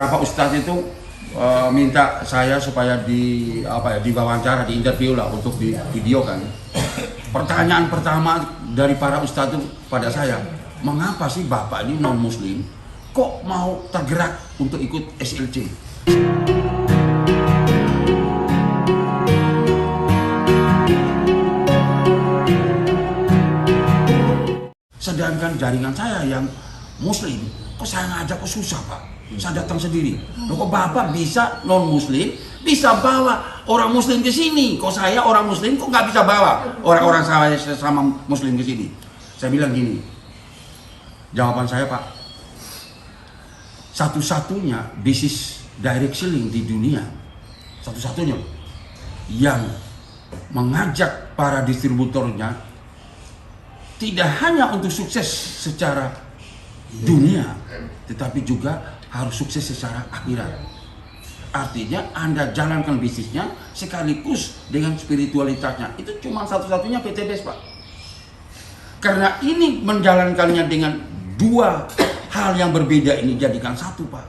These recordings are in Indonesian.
Pak Ustadz itu minta saya supaya diwawancara, di interview lah untuk di video kan. Pertanyaan pertama dari para ustadz itu pada saya, mengapa sih Bapak ini non muslim kok mau tergerak untuk ikut SLC? Sedangkan jaringan saya yang muslim, kok saya ngajak kok susah Pak? Saya datang sendiri. Loh, kok Bapak bisa non muslim bisa bawa orang muslim ke sini? Kok saya orang muslim kok nggak bisa bawa orang-orang saya sama muslim ke sini? Saya bilang gini. Jawaban saya Pak, satu-satunya bisnis direct selling di dunia, satu-satunya yang mengajak para distributornya tidak hanya untuk sukses secara dunia, tetapi juga harus sukses secara akhirat. Artinya Anda jalankan bisnisnya sekaligus dengan spiritualitasnya. Itu cuma satu-satunya PT BES Pak. Karena ini menjalankannya dengan dua hal yang berbeda ini jadikan satu Pak.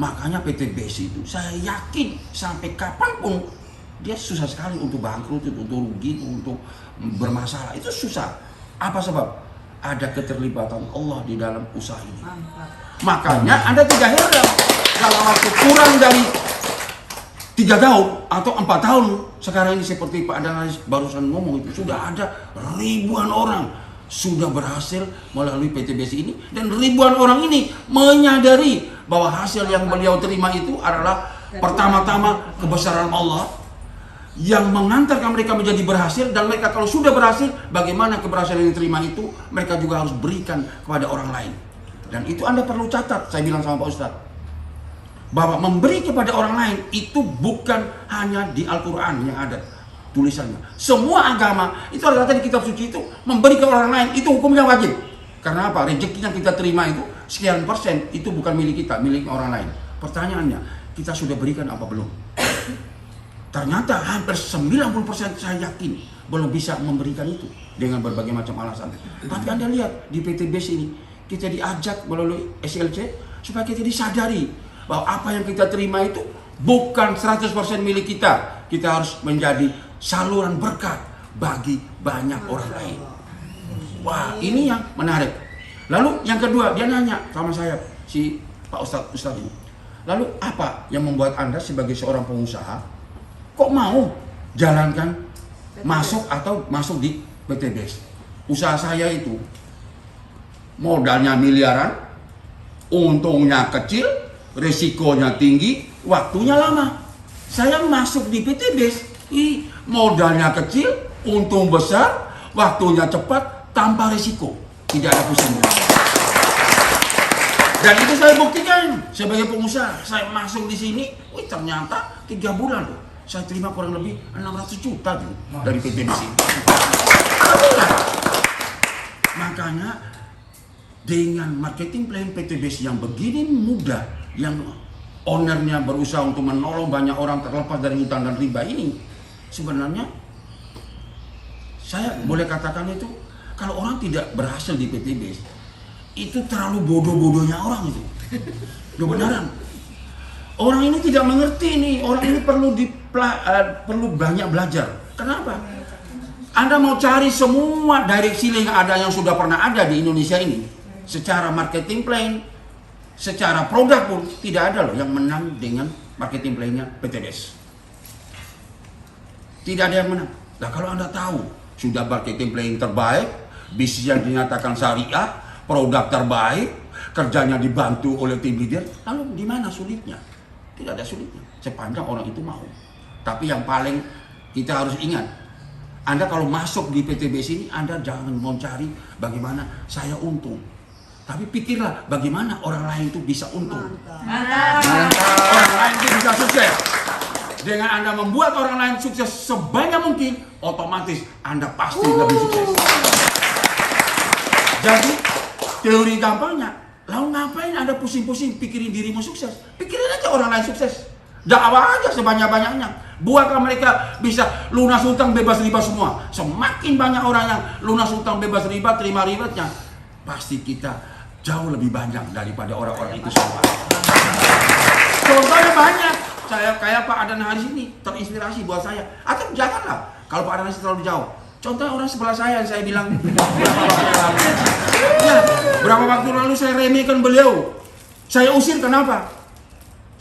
Makanya PT BES itu saya yakin sampai kapanpun dia susah sekali untuk bangkrut, untuk rugi, untuk bermasalah. Itu susah. Apa sebab? Ada keterlibatan Allah di dalam usaha ini. Makanya Anda tidak heran dalam waktu kurang dari 3 tahun atau 4 tahun sekarang ini, seperti Pak Analis barusan ngomong, itu sudah ada ribuan orang sudah berhasil melalui PT BES ini, dan ribuan orang ini menyadari bahwa hasil yang beliau terima itu adalah pertama-tama kebesaran Allah yang mengantarkan mereka menjadi berhasil, dan mereka kalau sudah berhasil, bagaimana keberhasilan yang diterima itu mereka juga harus berikan kepada orang lain. Dan itu Anda perlu catat, saya bilang sama Pak Ustadz, bahwa memberi kepada orang lain itu bukan hanya di Al-Quran yang ada tulisannya. Semua agama itu ada di kitab suci itu, memberi ke orang lain itu hukumnya wajib. Karena apa? Rezeki yang kita terima itu sekian persen itu bukan milik kita, milik orang lain. Pertanyaannya, kita sudah berikan apa belum? Ternyata hampir 90% saya yakin belum bisa memberikan itu dengan berbagai macam alasan. Tapi Anda lihat di PT BES ini, kita diajak melalui SLC supaya kita disadari bahwa apa yang kita terima itu bukan 100% milik kita. Kita harus menjadi saluran berkat bagi banyak orang lain. Wah, ini yang menarik. Lalu yang kedua, dia nanya sama saya, si Pak Ustadz ini. Lalu apa yang membuat Anda sebagai seorang pengusaha kok mau jalankan masuk di PT BES? Usaha saya itu modalnya miliaran, untungnya kecil, resikonya tinggi, waktunya lama. Saya masuk di PT BES, modalnya kecil, untung besar, waktunya cepat, tanpa resiko, tidak ada pusing. Dan itu saya buktikan sebagai pengusaha. Saya masuk di sini, ternyata 3 bulan loh, saya terima kurang lebih 600 juta tuh dari PT BES ini. Makanya dengan marketing plan PT BES yang begini mudah, yang ownernya berusaha untuk menolong banyak orang terlepas dari hutang dan riba ini, sebenarnya saya boleh katakan itu, kalau orang tidak berhasil di PT BES itu terlalu bodoh-bodohnya orang itu. Beneran. Orang ini tidak mengerti nih, orang ini perlu banyak belajar. Kenapa? Anda mau cari semua direct selling yang ada, yang sudah pernah ada di Indonesia ini, secara marketing plan, secara produk pun tidak ada loh yang menang dengan marketing plan-nya PT BES. Tidak ada yang menang. Nah, kalau Anda tahu sudah marketing plan terbaik, bisnis yang dinyatakan syariah, produk terbaik, kerjanya dibantu oleh tim leader, lalu di mana sulitnya? Tidak ada sulitnya, sepanjang orang itu mau. Tapi yang paling kita harus ingat, Anda kalau masuk di PT BES ini, Anda jangan mau cari bagaimana saya untung, tapi pikirlah bagaimana orang lain itu bisa untung. Orang lain itu bisa sukses. Dengan Anda membuat orang lain sukses sebanyak mungkin, otomatis Anda pasti lebih sukses. Jadi teori gampangnya, lalu ngapain Anda pusing-pusing pikirin dirimu sukses? Pikirin aja orang lain sukses. Dakwah aja sebanyak-banyaknya. Buatlah mereka bisa lunas hutang bebas riba semua. Semakin banyak orang yang lunas hutang bebas riba, terima ribatnya, pasti kita jauh lebih banyak daripada orang-orang itu semua. Contohnya banyak. Saya kayak Pak Adan Haris ini terinspirasi buat saya. Atau janganlah kalau Pak Adan Haris terlalu jauh. Contohnya orang sebelah saya yang saya bilang berapa waktu lalu. Ya, berapa waktu lalu saya remehkan beliau. Saya usir kenapa?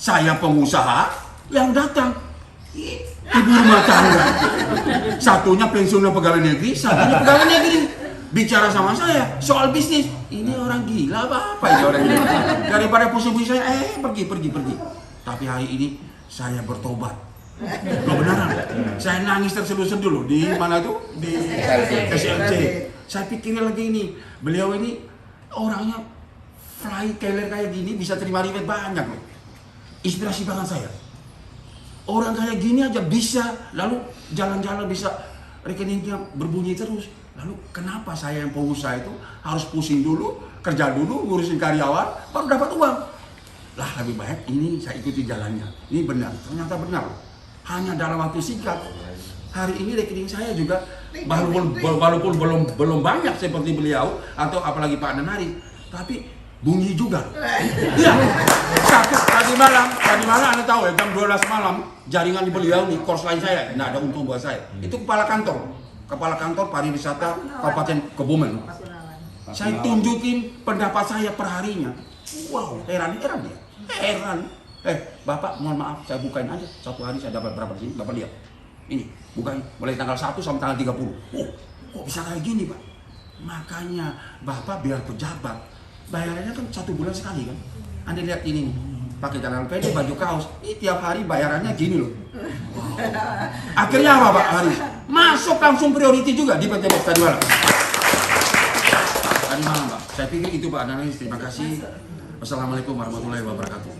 Saya pengusaha yang datang. Ibu rumah tangga. Satunya pensiunan pegawai negeri, satunya pegawai negeri. Bicara sama saya soal bisnis. Ini orang gila apa ini orang gila. Daripada pusing-pusing saya, pergi. Tapi hari ini saya bertobat. Loh beneran. Saya nangis terseduh-seduh loh di mana tuh? Di SLC. Saya pikir lagi ini, beliau ini orangnya fly keler kayak gini bisa terima ribet banyak loh. Inspirasi banget saya. Orang kayak gini aja bisa, lalu jalan-jalan bisa rekeningnya berbunyi terus. Lalu kenapa saya yang pengusaha itu harus pusing dulu, kerja dulu, ngurusin karyawan, baru dapat uang? Lah lebih baik ini saya ikuti jalannya. Ini benar, ternyata benar. Hanya dalam waktu singkat. Hari ini rekening saya juga walaupun belum banyak seperti beliau atau apalagi Pak Nanari, tapi bunyi juga. Iya. Tadi malam Anda tahu ya, jam 12 malam jaringan di beliau nih, course lain saya, nggak ada untung buat saya. Itu kepala kantor pariwisata Kabupaten Kebumen. Saya tunjukin pendapat saya per harinya. Wow, heran dia. Heran. Bapak, mohon maaf, saya bukain aja. Satu hari saya dapat berapa sih? Bapak lihat. Ini, bukain. Mulai tanggal 1 sampai tanggal 30. Oh, kok bisa kayak gini, Pak? Makanya Bapak biar pejabat, bayarannya kan 1 bulan sekali kan. Anda lihat ini nih, pakai celana pendek, baju kaos, ini tiap hari bayarannya gini loh. Akhirnya apa Pak Haris? Masuk langsung priority juga di PT Box tadi malam. Tadi malam Pak, saya pikir itu Pak Analis. Terima kasih. Wassalamualaikum warahmatullahi wabarakatuh.